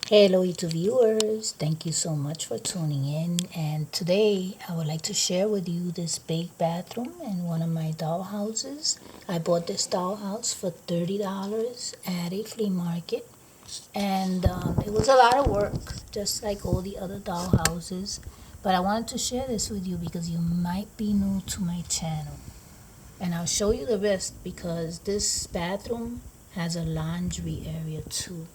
Hello YouTube viewers, thank you so much for tuning in, and today I would like to share with you this big bathroom in one of my dollhouses. I bought this dollhouse for $30 at a flea market, and it was a lot of work just like all the other dollhouses, but I wanted to share this with you because you might be new to my channel, and I'll show you the rest because this bathroom has a laundry area too.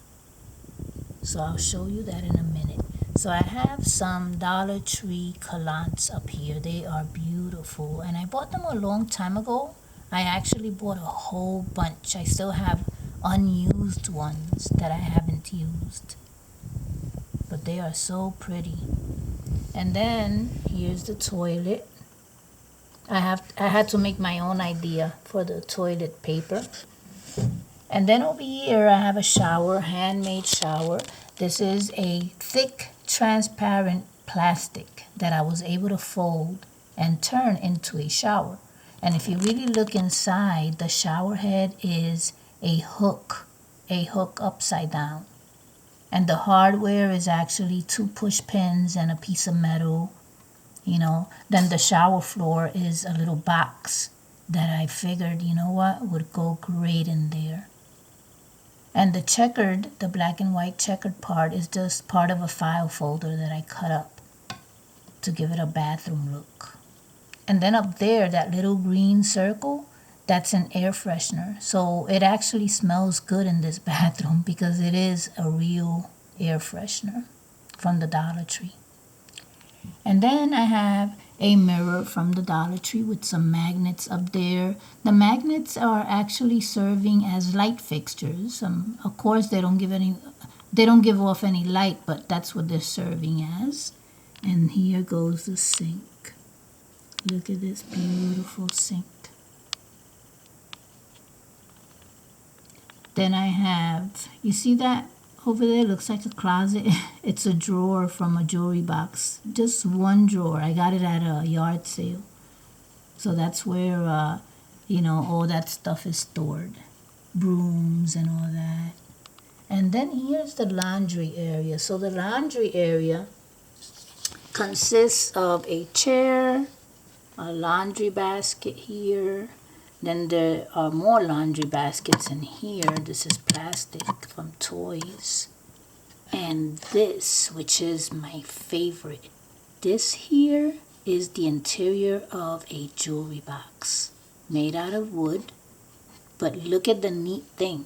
So I'll show you that in a minute. So I have some Dollar Tree collants up here. They are beautiful, and I bought them a long time ago. I actually bought a whole bunch. I still have unused ones that I haven't used, but they are so pretty. And then here's the toilet. I had to make my own idea for the toilet paper. And then over here I have a shower, handmade shower. This is a thick, transparent plastic that I was able to fold and turn into a shower. And if you really look inside, the shower head is a hook upside down. And the hardware is actually two push pins and a piece of metal, Then the shower floor is a little box that I figured, would go great in there. And the black and white checkered part is just part of a file folder that I cut up to give it a bathroom look. And then up there, that little green circle, that's an air freshener. So it actually smells good in this bathroom because it is a real air freshener from the Dollar Tree. And then I have a mirror from the Dollar Tree with some magnets up there. The magnets are actually serving as light fixtures. Of course, they don't give off any light, but that's what they're serving as. And here goes the sink. Look at this beautiful sink. Then I have, you see that over there looks like a closet. It's a drawer from a jewelry box. Just one drawer. I got it at a yard sale. So that's where, all that stuff is stored. Brooms and all that. And then here's the laundry area. So the laundry area consists of a chair, a laundry basket here. Then there are more laundry baskets in here. This is plastic from toys. And this, which is my favorite. This here is the interior of a jewelry box made out of wood. But look at the neat thing.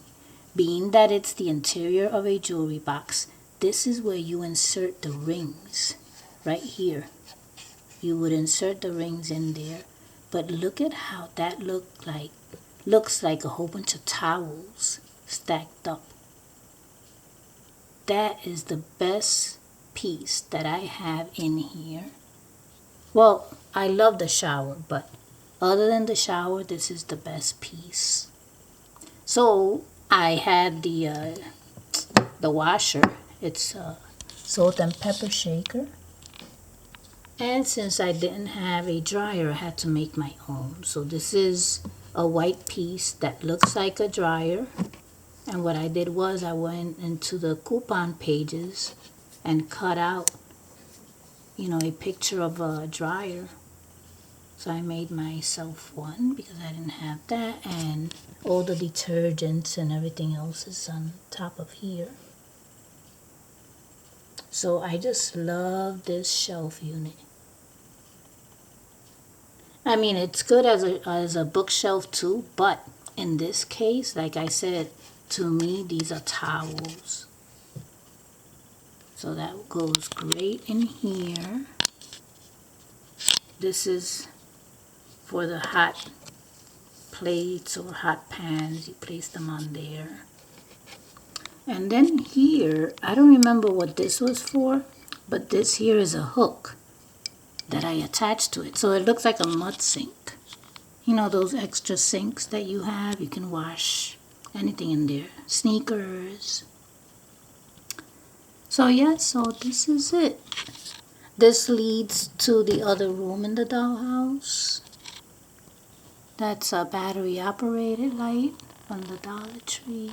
Being that it's the interior of a jewelry box, this is where you insert the rings. Right here. You would insert the rings in there. But look at how that looks like a whole bunch of towels stacked up. That is the best piece that I have in here. Well, I love the shower, but other than the shower, this is the best piece. So I had the washer. It's a salt and pepper shaker. And since I didn't have a dryer, I had to make my own. So this is a white piece that looks like a dryer. And what I did was I went into the coupon pages and cut out, a picture of a dryer. So I made myself one because I didn't have that. And all the detergents and everything else is on top of here. So I just love this shelf unit. I mean, it's good as a bookshelf too, but in this case, like I said, to me, these are towels. So that goes great in here. This is for the hot plates or hot pans. You place them on there. And then here, I don't remember what this was for, but this here is a hook that I attached to it. So it looks like a mud sink. Those extra sinks that you have, you can wash anything in there. Sneakers. So yeah, so this is it. This leads to the other room in the dollhouse. That's a battery operated light from the Dollar Tree.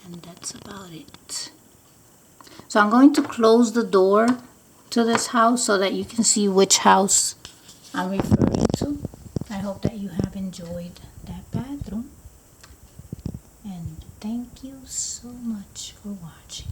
And that's about it. So I'm going to close the door to this house so that you can see which house I'm referring to. I hope that you have enjoyed that bathroom. And thank you so much for watching.